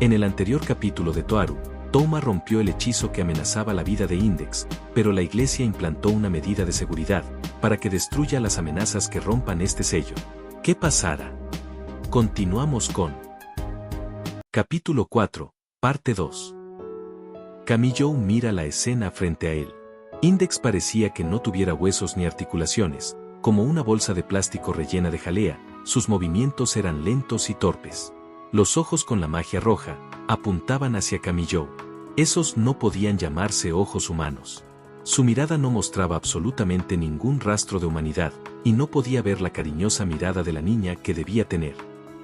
En el anterior capítulo de Toaru, Touma rompió el hechizo que amenazaba la vida de Index, pero la iglesia implantó una medida de seguridad, para que destruya las amenazas que rompan este sello. ¿Qué pasará? Continuamos con Capítulo 4, Parte 2. Kamiyou mira la escena frente a él. Index parecía que no tuviera huesos ni articulaciones, como una bolsa de plástico rellena de jalea, sus movimientos eran lentos y torpes. Los ojos con la magia roja apuntaban hacia Kamiyou. Esos no podían llamarse ojos humanos. Su mirada no mostraba absolutamente ningún rastro de humanidad, y no podía ver la cariñosa mirada de la niña que debía tener.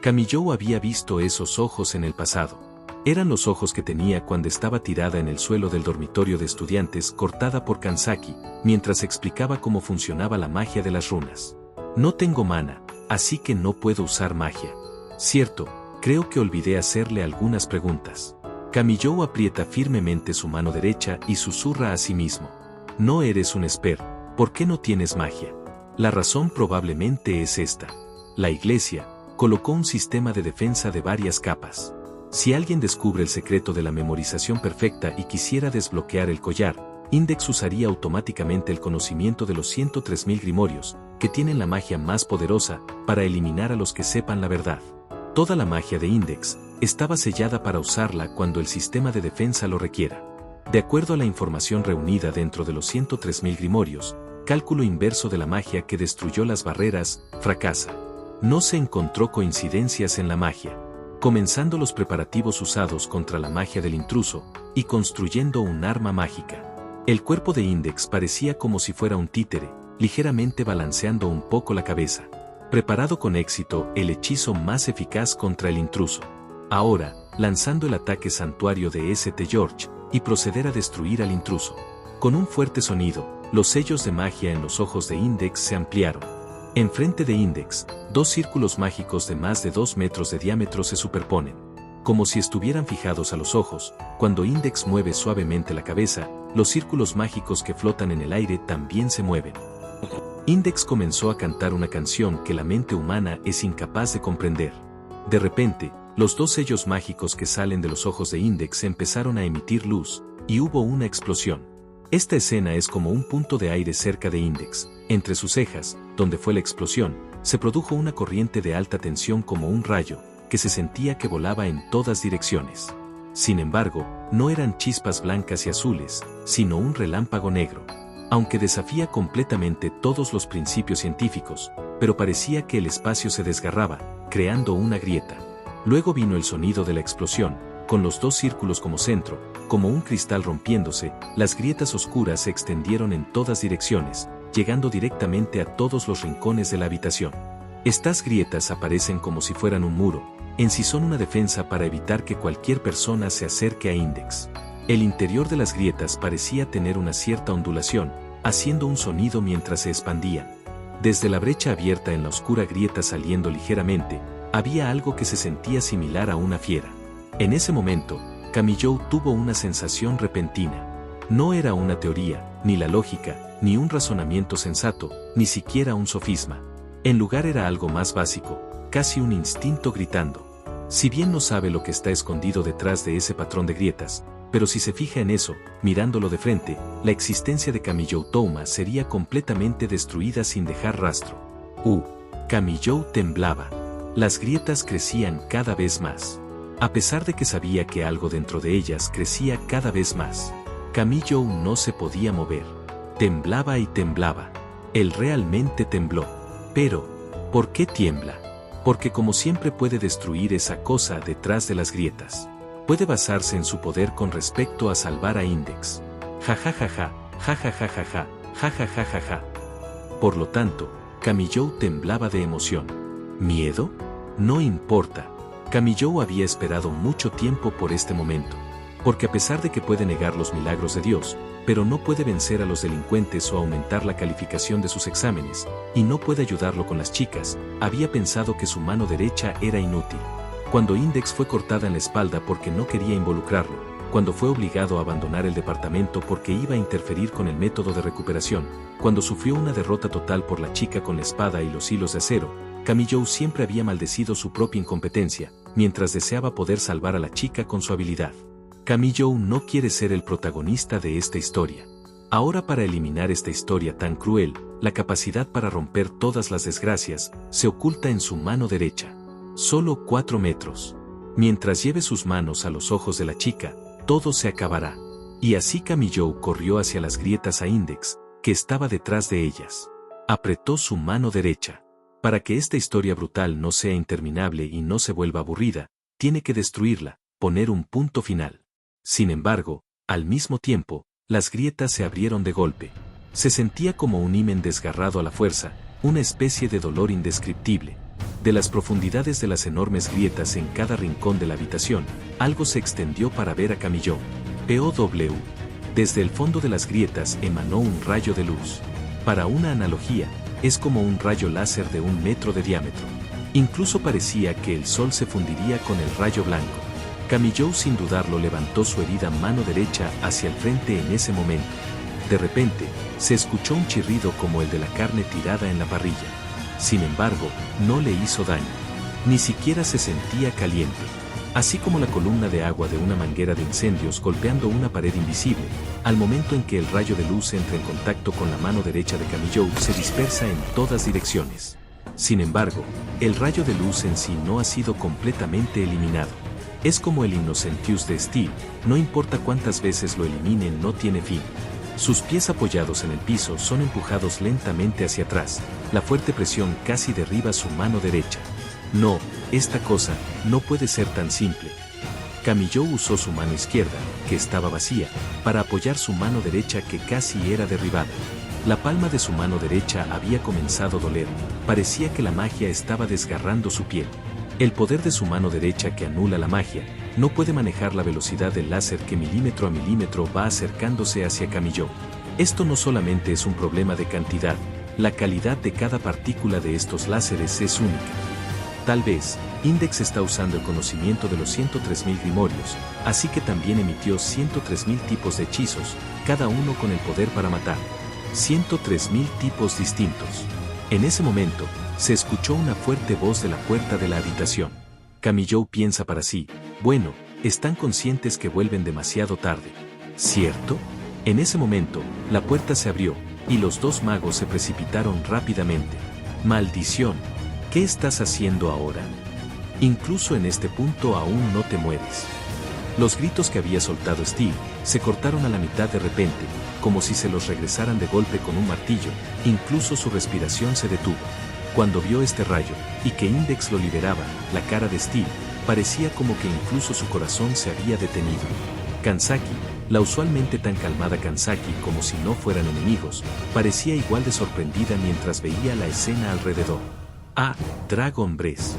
Kamiyou había visto esos ojos en el pasado. Eran los ojos que tenía cuando estaba tirada en el suelo del dormitorio de estudiantes cortada por Kansaki, mientras explicaba cómo funcionaba la magia de las runas. No tengo mana, así que no puedo usar magia. Cierto, creo que olvidé hacerle algunas preguntas. Kamiyou aprieta firmemente su mano derecha y susurra a sí mismo. No eres un esper, ¿por qué no tienes magia? La razón probablemente es esta. La iglesia colocó un sistema de defensa de varias capas. Si alguien descubre el secreto de la memorización perfecta y quisiera desbloquear el collar, Index usaría automáticamente el conocimiento de los 103.000 grimorios, que tienen la magia más poderosa, para eliminar a los que sepan la verdad. Toda la magia de Index estaba sellada para usarla cuando el sistema de defensa lo requiera. De acuerdo a la información reunida dentro de los 103.000 grimorios, cálculo inverso de la magia que destruyó las barreras, fracasa. No se encontró coincidencias en la magia. Comenzando los preparativos usados contra la magia del intruso, y construyendo un arma mágica. El cuerpo de Index parecía como si fuera un títere, ligeramente balanceando un poco la cabeza. Preparado con éxito el hechizo más eficaz contra el intruso. Ahora, lanzando el ataque santuario de St. George, y proceder a destruir al intruso. Con un fuerte sonido, los sellos de magia en los ojos de Index se ampliaron. Enfrente de Index, dos círculos mágicos de más de 2 metros de diámetro se superponen. Como si estuvieran fijados a los ojos, cuando Index mueve suavemente la cabeza, los círculos mágicos que flotan en el aire también se mueven. Index comenzó a cantar una canción que la mente humana es incapaz de comprender. De repente, los dos sellos mágicos que salen de los ojos de Index empezaron a emitir luz, y hubo una explosión. Esta escena es como un punto de aire cerca de Index. Entre sus cejas, donde fue la explosión, se produjo una corriente de alta tensión como un rayo, que se sentía que volaba en todas direcciones. Sin embargo, no eran chispas blancas y azules, sino un relámpago negro. Aunque desafía completamente todos los principios científicos, pero parecía que el espacio se desgarraba, creando una grieta. Luego vino el sonido de la explosión, con los dos círculos como centro, como un cristal rompiéndose, las grietas oscuras se extendieron en todas direcciones, llegando directamente a todos los rincones de la habitación. Estas grietas aparecen como si fueran un muro, en sí son una defensa para evitar que cualquier persona se acerque a Index. El interior de las grietas parecía tener una cierta ondulación, haciendo un sonido mientras se expandían. Desde la brecha abierta en la oscura grieta saliendo ligeramente, había algo que se sentía similar a una fiera. En ese momento, Kamiyou tuvo una sensación repentina. No era una teoría, ni la lógica, ni un razonamiento sensato, ni siquiera un sofisma. En lugar era algo más básico, casi un instinto gritando. Si bien no sabe lo que está escondido detrás de ese patrón de grietas, pero si se fija en eso, mirándolo de frente, la existencia de Kamiyou Touma sería completamente destruida sin dejar rastro. Kamiyou temblaba. Las grietas crecían cada vez más. A pesar de que sabía que algo dentro de ellas crecía cada vez más, Kamiyou no se podía mover. Temblaba y temblaba. Él realmente tembló. Pero, ¿por qué tiembla? Porque como siempre puede destruir esa cosa detrás de las grietas. Puede basarse en su poder con respecto a salvar a Index. Jajajaja, jajajajaja, jajajajaja. Por lo tanto, Kamiyou temblaba de emoción. ¿Miedo? No importa. Kamiyou había esperado mucho tiempo por este momento. Porque a pesar de que puede negar los milagros de Dios, pero no puede vencer a los delincuentes o aumentar la calificación de sus exámenes, y no puede ayudarlo con las chicas, había pensado que su mano derecha era inútil. Cuando Index fue cortada en la espalda porque no quería involucrarlo, cuando fue obligado a abandonar el departamento porque iba a interferir con el método de recuperación, cuando sufrió una derrota total por la chica con la espada y los hilos de acero, Kamiyou siempre había maldecido su propia incompetencia, mientras deseaba poder salvar a la chica con su habilidad. Kamijo no quiere ser el protagonista de esta historia. Ahora, para eliminar esta historia tan cruel, la capacidad para romper todas las desgracias se oculta en su mano derecha. Solo 4 metros. Mientras lleve sus manos a los ojos de la chica, todo se acabará. Y así Kamijo corrió hacia las grietas a Index, que estaba detrás de ellas. Apretó su mano derecha. Para que esta historia brutal no sea interminable y no se vuelva aburrida, tiene que destruirla, poner un punto final. Sin embargo, al mismo tiempo, las grietas se abrieron de golpe. Se sentía como un himen desgarrado a la fuerza, una especie de dolor indescriptible. De las profundidades de las enormes grietas en cada rincón de la habitación, algo se extendió para ver a Kamijo. POW. Desde el fondo de las grietas emanó un rayo de luz. Para una analogía, es como un rayo láser de 1 metro de diámetro. Incluso parecía que el sol se fundiría con el rayo blanco. Kamijo sin dudarlo levantó su herida mano derecha hacia el frente en ese momento. De repente, se escuchó un chirrido como el de la carne tirada en la parrilla. Sin embargo, no le hizo daño. Ni siquiera se sentía caliente. Así como la columna de agua de una manguera de incendios golpeando una pared invisible, al momento en que el rayo de luz entra en contacto con la mano derecha de Kamijo se dispersa en todas direcciones. Sin embargo, el rayo de luz en sí no ha sido completamente eliminado. Es como el Innocentius de Steel, no importa cuántas veces lo eliminen, no tiene fin. Sus pies apoyados en el piso son empujados lentamente hacia atrás, la fuerte presión casi derriba su mano derecha. No, esta cosa no puede ser tan simple. Kamijo usó su mano izquierda, que estaba vacía, para apoyar su mano derecha que casi era derribada. La palma de su mano derecha había comenzado a doler, parecía que la magia estaba desgarrando su piel. El poder de su mano derecha que anula la magia, no puede manejar la velocidad del láser que milímetro a milímetro va acercándose hacia Kamijo. Esto no solamente es un problema de cantidad, la calidad de cada partícula de estos láseres es única. Tal vez, Index está usando el conocimiento de los 103.000 grimorios, así que también emitió 103.000 tipos de hechizos, cada uno con el poder para matar. 103.000 tipos distintos. En ese momento, se escuchó una fuerte voz de la puerta de la habitación. Kamijo piensa para sí, bueno, están conscientes que vuelven demasiado tarde. ¿Cierto? En ese momento, la puerta se abrió, y los 2 magos se precipitaron rápidamente. ¡Maldición! ¿Qué estás haciendo ahora? Incluso en este punto aún no te mueres. Los gritos que había soltado Steel se cortaron a la mitad de repente, como si se los regresaran de golpe con un martillo, incluso su respiración se detuvo. Cuando vio este rayo, y que Index lo liberaba, la cara de Steel parecía como que incluso su corazón se había detenido. Kanzaki, la usualmente tan calmada Kanzaki como si no fueran enemigos, parecía igual de sorprendida mientras veía la escena alrededor. ¡Ah, Dragon Breath!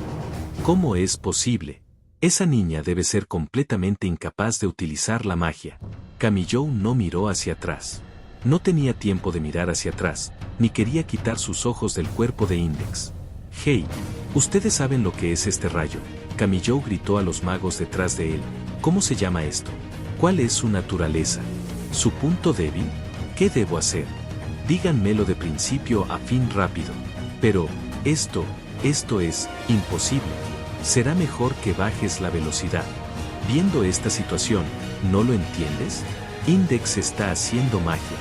¿Cómo es posible? Esa niña debe ser completamente incapaz de utilizar la magia. Kamijo no miró hacia atrás. No tenía tiempo de mirar hacia atrás, ni quería quitar sus ojos del cuerpo de Index. «Hey, ¿ustedes saben lo que es este rayo?», Kamijo gritó a los magos detrás de él. «¿Cómo se llama esto? ¿Cuál es su naturaleza? ¿Su punto débil? ¿Qué debo hacer? Díganmelo de principio a fin rápido. Pero, esto es imposible. Será mejor que bajes la velocidad. Viendo esta situación, ¿no lo entiendes? Index está haciendo magia.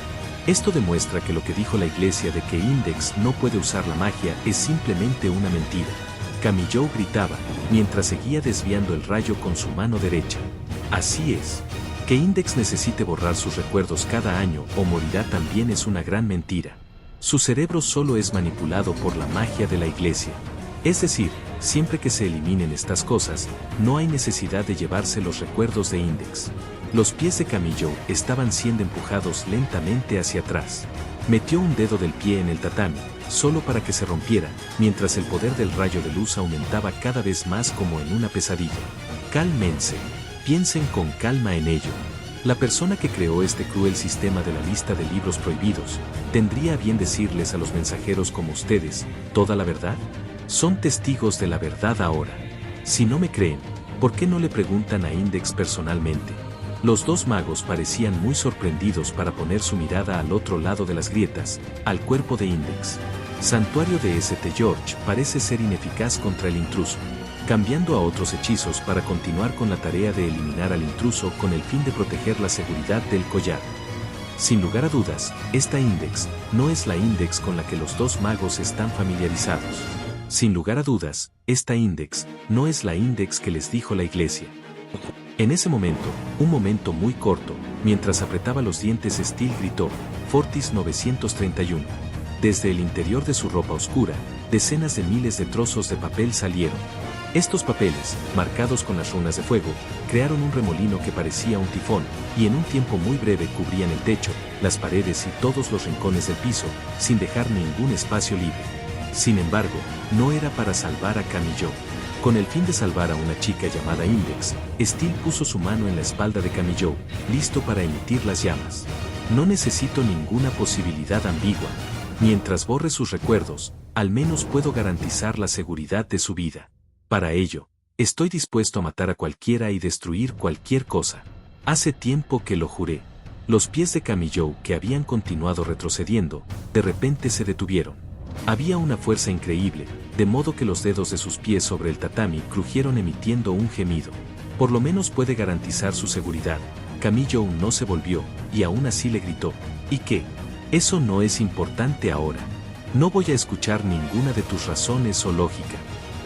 Esto demuestra que lo que dijo la iglesia de que Index no puede usar la magia es simplemente una mentira». Kamijo gritaba, mientras seguía desviando el rayo con su mano derecha. Así es. Que Index necesite borrar sus recuerdos cada año o morirá también es una gran mentira. Su cerebro solo es manipulado por la magia de la iglesia. Es decir, siempre que se eliminen estas cosas, no hay necesidad de llevarse los recuerdos de Index. Los pies de Kamijo estaban siendo empujados lentamente hacia atrás. Metió un dedo del pie en el tatami, solo para que se rompiera, mientras el poder del rayo de luz aumentaba cada vez más como en una pesadilla. Cálmense. Piensen con calma en ello. La persona que creó este cruel sistema de la lista de libros prohibidos, ¿tendría a bien decirles a los mensajeros como ustedes toda la verdad? Son testigos de la verdad ahora. Si no me creen, ¿por qué no le preguntan a Index personalmente? Los 2 magos parecían muy sorprendidos para poner su mirada al otro lado de las grietas, al cuerpo de Index. Santuario de St. George parece ser ineficaz contra el intruso. cambiando a otros hechizos para continuar con la tarea de eliminar al intruso con el fin de proteger la seguridad del collar. Sin lugar a dudas, esta Index no es la Index con la que los dos magos están familiarizados. Sin lugar a dudas, esta Index no es la Index que les dijo la iglesia. En ese momento, un momento muy corto, mientras apretaba los dientes, Steel gritó, Fortis 931. Desde el interior de su ropa oscura, decenas de miles de trozos de papel salieron. Estos papeles, marcados con las runas de fuego, crearon un remolino que parecía un tifón, y en un tiempo muy breve cubrían el techo, las paredes y todos los rincones del piso, sin dejar ningún espacio libre. Sin embargo, no era para salvar a Kamijo. Con el fin de salvar a una chica llamada Index, Steel puso su mano en la espalda de Kamijo, listo para emitir las llamas. No necesito ninguna posibilidad ambigua. Mientras borre sus recuerdos, al menos puedo garantizar la seguridad de su vida. Para ello, estoy dispuesto a matar a cualquiera y destruir cualquier cosa. Hace tiempo que lo juré. Los pies de Kamijo, que habían continuado retrocediendo, de repente se detuvieron. Había una fuerza increíble, de modo que los dedos de sus pies sobre el tatami crujieron emitiendo un gemido. Por lo menos puede garantizar su seguridad. Kamijo no se volvió, y aún así le gritó. ¿Y qué? Eso no es importante ahora. No voy a escuchar ninguna de tus razones o lógica.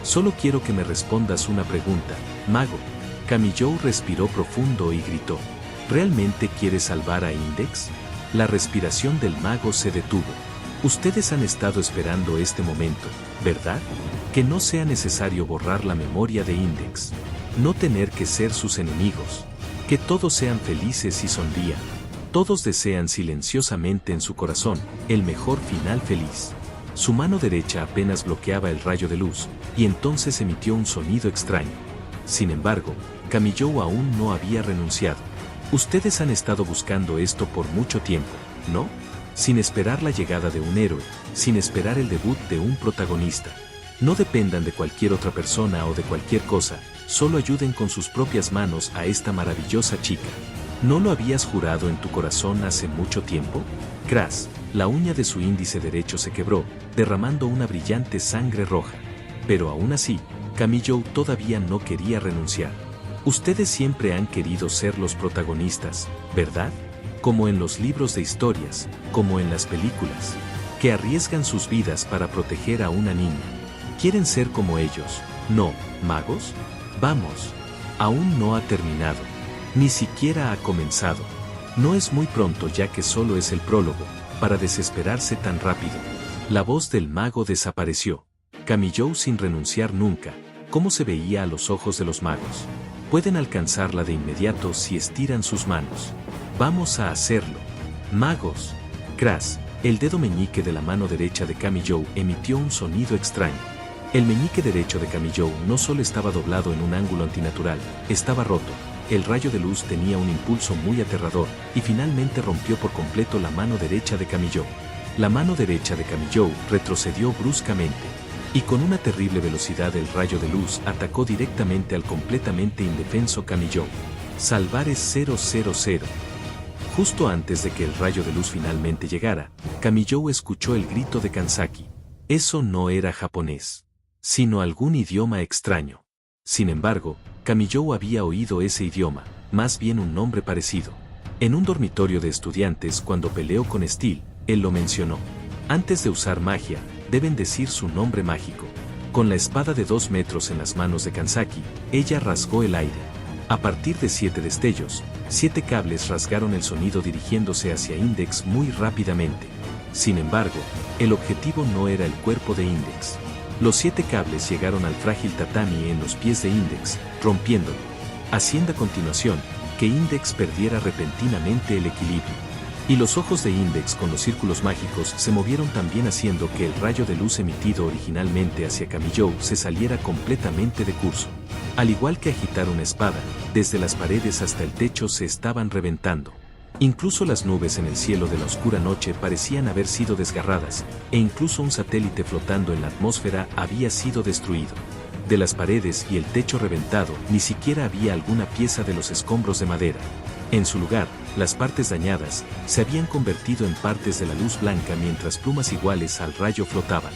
Solo quiero que me respondas una pregunta, mago. Kamijo respiró profundo y gritó. ¿Realmente quieres salvar a Index? La respiración del mago se detuvo. Ustedes han estado esperando este momento, ¿verdad? Que no sea necesario borrar la memoria de Index. No tener que ser sus enemigos. Que todos sean felices y sonrían. Todos desean silenciosamente en su corazón el mejor final feliz. Su mano derecha apenas bloqueaba el rayo de luz, y entonces emitió un sonido extraño. Sin embargo, Kamijo aún no había renunciado. Ustedes han estado buscando esto por mucho tiempo, ¿no? Sin esperar la llegada de un héroe, sin esperar el debut de un protagonista. No dependan de cualquier otra persona o de cualquier cosa, solo ayuden con sus propias manos a esta maravillosa chica. ¿No lo habías jurado en tu corazón hace mucho tiempo? Crash, la uña de su índice derecho se quebró, derramando una brillante sangre roja. Pero aún así, Kamijo todavía no quería renunciar. Ustedes siempre han querido ser los protagonistas, ¿verdad? Como en los libros de historias, como en las películas, que arriesgan sus vidas para proteger a una niña. ¿Quieren ser como ellos? ¿No, magos? Vamos. Aún no ha terminado. Ni siquiera ha comenzado. No es muy pronto ya que solo es el prólogo, para desesperarse tan rápido. La voz del mago desapareció. Kamijo sin renunciar nunca. ¿Cómo se veía a los ojos de los magos? Pueden alcanzarla de inmediato si estiran sus manos. Vamos a hacerlo. Magos. Crash, el dedo meñique de la mano derecha de Kamijo emitió un sonido extraño. El meñique derecho de Kamijo no solo estaba doblado en un ángulo antinatural, estaba roto. El rayo de luz tenía un impulso muy aterrador, y finalmente rompió por completo la mano derecha de Kamijo. La mano derecha de Kamijo retrocedió bruscamente, y con una terrible velocidad el rayo de luz atacó directamente al completamente indefenso Kamijo. Salvar es 000. Justo antes de que el rayo de luz finalmente llegara, Kamijo escuchó el grito de Kanzaki. Eso no era japonés, sino algún idioma extraño. Sin embargo, Kamijo había oído ese idioma, más bien un nombre parecido. En un dormitorio de estudiantes cuando peleó con Steel, él lo mencionó. Antes de usar magia, deben decir su nombre mágico. Con la espada de 2 metros en las manos de Kanzaki, ella rasgó el aire. A partir de 7 destellos, 7 cables rasgaron el sonido dirigiéndose hacia Index muy rápidamente. Sin embargo, el objetivo no era el cuerpo de Index. Los 7 cables llegaron al frágil tatami en los pies de Index, rompiéndolo, haciendo a continuación que Index perdiera repentinamente el equilibrio. Y los ojos de Index con los círculos mágicos se movieron también haciendo que el rayo de luz emitido originalmente hacia Kamijo se saliera completamente de curso. Al igual que agitar una espada, desde las paredes hasta el techo se estaban reventando. Incluso las nubes en el cielo de la oscura noche parecían haber sido desgarradas, e incluso un satélite flotando en la atmósfera había sido destruido. De las paredes y el techo reventado, ni siquiera había alguna pieza de los escombros de madera. En su lugar, las partes dañadas se habían convertido en partes de la luz blanca mientras plumas iguales al rayo flotaban.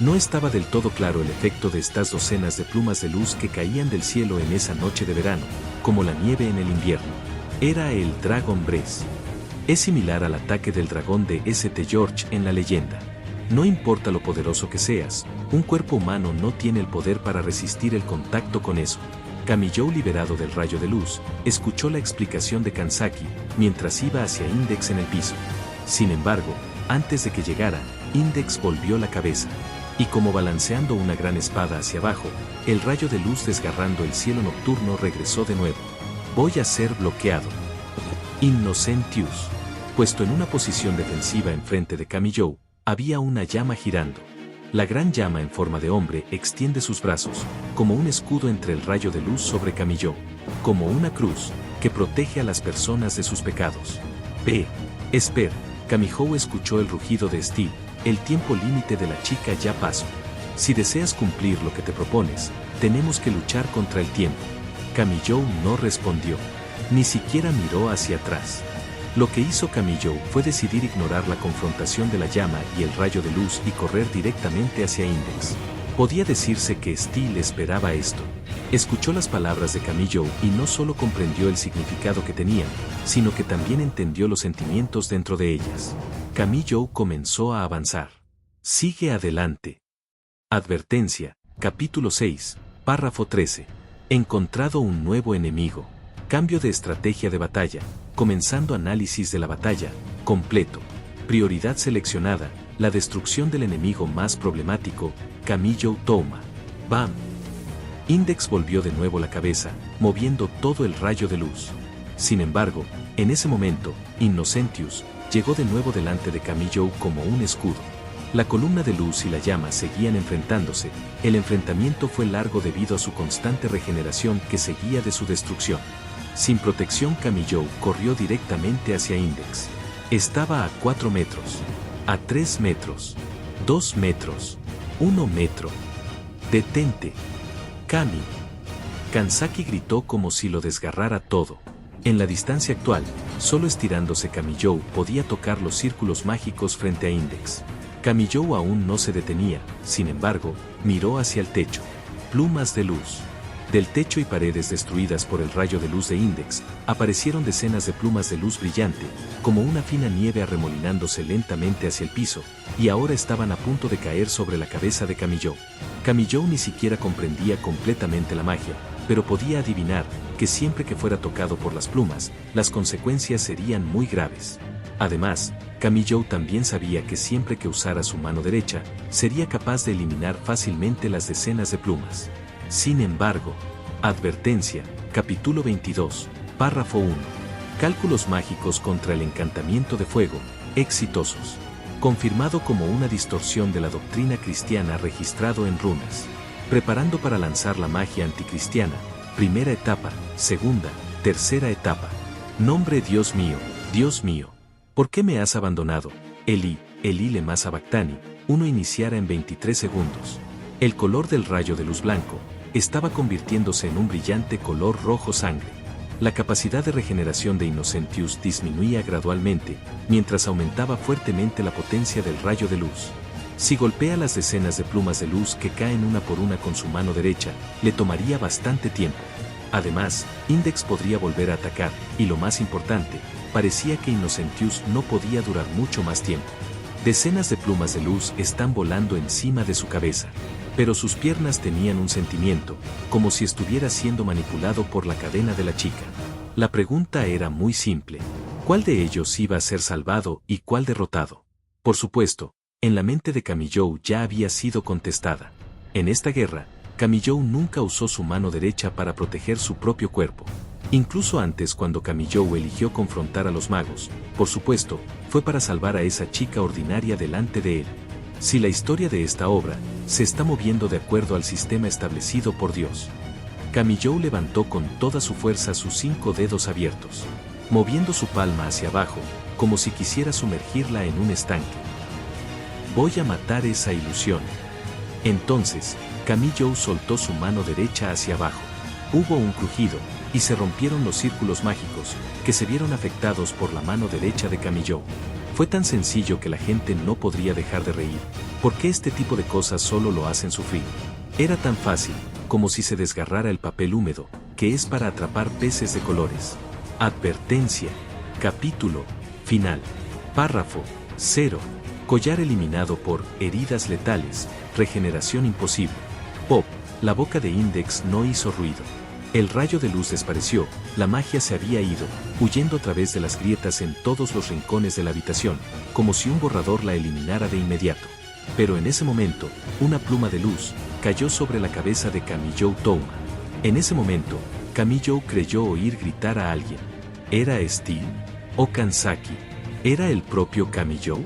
No estaba del todo claro el efecto de estas docenas de plumas de luz que caían del cielo en esa noche de verano, como la nieve en el invierno. Era el Dragon Breath. Es similar al ataque del dragón de St. George en la leyenda. No importa lo poderoso que seas, un cuerpo humano no tiene el poder para resistir el contacto con eso. Kamijo, liberado del rayo de luz, escuchó la explicación de Kanzaki mientras iba hacia Index en el piso. Sin embargo, antes de que llegara, Index volvió la cabeza. Y como balanceando una gran espada hacia abajo, el rayo de luz desgarrando el cielo nocturno regresó de nuevo. Voy a ser bloqueado. Innocentius. Puesto en una posición defensiva enfrente de Kamijo, había una llama girando. La gran llama en forma de hombre extiende sus brazos, como un escudo entre el rayo de luz sobre Kamijo, como una cruz, que protege a las personas de sus pecados. Espera, Kamijo escuchó el rugido de Steel. El tiempo límite de la chica ya pasó. Si deseas cumplir lo que te propones, tenemos que luchar contra el tiempo. Kamijo no respondió. Ni siquiera miró hacia atrás. Lo que hizo Kamijo fue decidir ignorar la confrontación de la llama y el rayo de luz y correr directamente hacia Index. Podía decirse que Steel esperaba esto. Escuchó las palabras de Kamijo y no solo comprendió el significado que tenían, sino que también entendió los sentimientos dentro de ellas. Kamijo comenzó a avanzar. Sigue adelante. Advertencia, capítulo 6, párrafo 13. Encontrado un nuevo enemigo. Cambio de estrategia de batalla, comenzando análisis de la batalla, completo. Prioridad seleccionada, la destrucción del enemigo más problemático, Kamijo Touma. ¡Bam! Index volvió de nuevo la cabeza, moviendo todo el rayo de luz. Sin embargo, en ese momento, Innocentius llegó de nuevo delante de Kamijo como un escudo. La columna de luz y la llama seguían enfrentándose. El enfrentamiento fue largo debido a su constante regeneración que seguía de su destrucción. Sin protección, Kamijo corrió directamente hacia Index. Estaba a 4 metros, a 3 metros, 2 metros, 1 metro. ¡Detente! Kami. Kanzaki gritó como si lo desgarrara todo. En la distancia actual, solo estirándose Kamijo podía tocar los círculos mágicos frente a Index. Kamijo aún no se detenía, sin embargo, miró hacia el techo. Plumas de luz. Del techo y paredes destruidas por el rayo de luz de Index, aparecieron decenas de plumas de luz brillante, como una fina nieve arremolinándose lentamente hacia el piso, y ahora estaban a punto de caer sobre la cabeza de Kamijo. Kamijo ni siquiera comprendía completamente la magia, pero podía adivinar que siempre que fuera tocado por las plumas, las consecuencias serían muy graves. Además, Kamijo también sabía que siempre que usara su mano derecha, sería capaz de eliminar fácilmente las decenas de plumas. Sin embargo, advertencia, capítulo 22, párrafo 1. Cálculos mágicos contra el encantamiento de fuego, exitosos. Confirmado como una distorsión de la doctrina cristiana registrado en runas. Preparando para lanzar la magia anticristiana, primera etapa, segunda, tercera etapa. Nombre Dios mío, ¿por qué me has abandonado? Eli lema sabactani, uno iniciara en 23 segundos. El color del rayo de luz blanco estaba convirtiéndose en un brillante color rojo sangre. La capacidad de regeneración de Innocentius disminuía gradualmente, mientras aumentaba fuertemente la potencia del rayo de luz. Si golpea las decenas de plumas de luz que caen una por una con su mano derecha, le tomaría bastante tiempo. Además, Index podría volver a atacar, y lo más importante, parecía que Innocentius no podía durar mucho más tiempo. Decenas de plumas de luz están volando encima de su cabeza. Pero sus piernas tenían un sentimiento, como si estuviera siendo manipulado por la cadena de la chica. La pregunta era muy simple. ¿Cuál de ellos iba a ser salvado y cuál derrotado? Por supuesto, en la mente de Kamijo ya había sido contestada. En esta guerra, Kamijo nunca usó su mano derecha para proteger su propio cuerpo. Incluso antes, cuando Kamijo eligió confrontar a los magos, por supuesto, fue para salvar a esa chica ordinaria delante de él. Si la historia de esta obra se está moviendo de acuerdo al sistema establecido por Dios. Kamijo levantó con toda su fuerza sus 5 dedos abiertos, moviendo su palma hacia abajo, como si quisiera sumergirla en un estanque. Voy a matar esa ilusión. Entonces, Kamijo soltó su mano derecha hacia abajo. Hubo un crujido, y se rompieron los círculos mágicos, que se vieron afectados por la mano derecha de Kamijo. Fue tan sencillo que la gente no podría dejar de reír. ¿Por qué este tipo de cosas solo lo hacen sufrir? Era tan fácil, como si se desgarrara el papel húmedo, que es para atrapar peces de colores. Advertencia. Capítulo. Final. Párrafo. 0. Collar eliminado por heridas letales. Regeneración imposible. Pop. La boca de Index no hizo ruido. El rayo de luz desapareció, la magia se había ido, huyendo a través de las grietas en todos los rincones de la habitación, como si un borrador la eliminara de inmediato. Pero en ese momento, una pluma de luz cayó sobre la cabeza de Kamijo Touma. En ese momento, Kamijo creyó oír gritar a alguien. ¿Era Steel? ¿O Kansaki? ¿Era el propio Kamijo?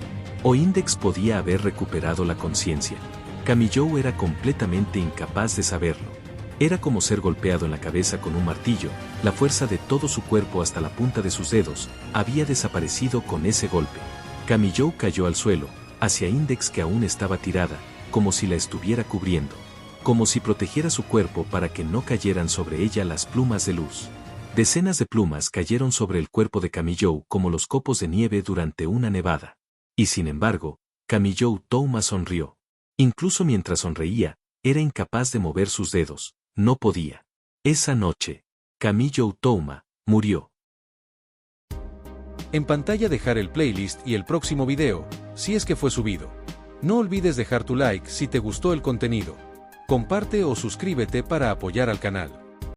¿O Index podía haber recuperado la conciencia? Kamijo era completamente incapaz de saberlo. Era como ser golpeado en la cabeza con un martillo, la fuerza de todo su cuerpo hasta la punta de sus dedos había desaparecido con ese golpe. Kamijo cayó al suelo, hacia Index que aún estaba tirada, como si la estuviera cubriendo. Como si protegiera su cuerpo para que no cayeran sobre ella las plumas de luz. Decenas de plumas cayeron sobre el cuerpo de Kamijo como los copos de nieve durante una nevada. Y sin embargo, Kamijo Touma sonrió. Incluso mientras sonreía, era incapaz de mover sus dedos. No podía. Esa noche, Kamijo Touma murió. En pantalla dejar el playlist y el próximo video, si es que fue subido. No olvides dejar tu like si te gustó el contenido. Comparte o suscríbete para apoyar al canal.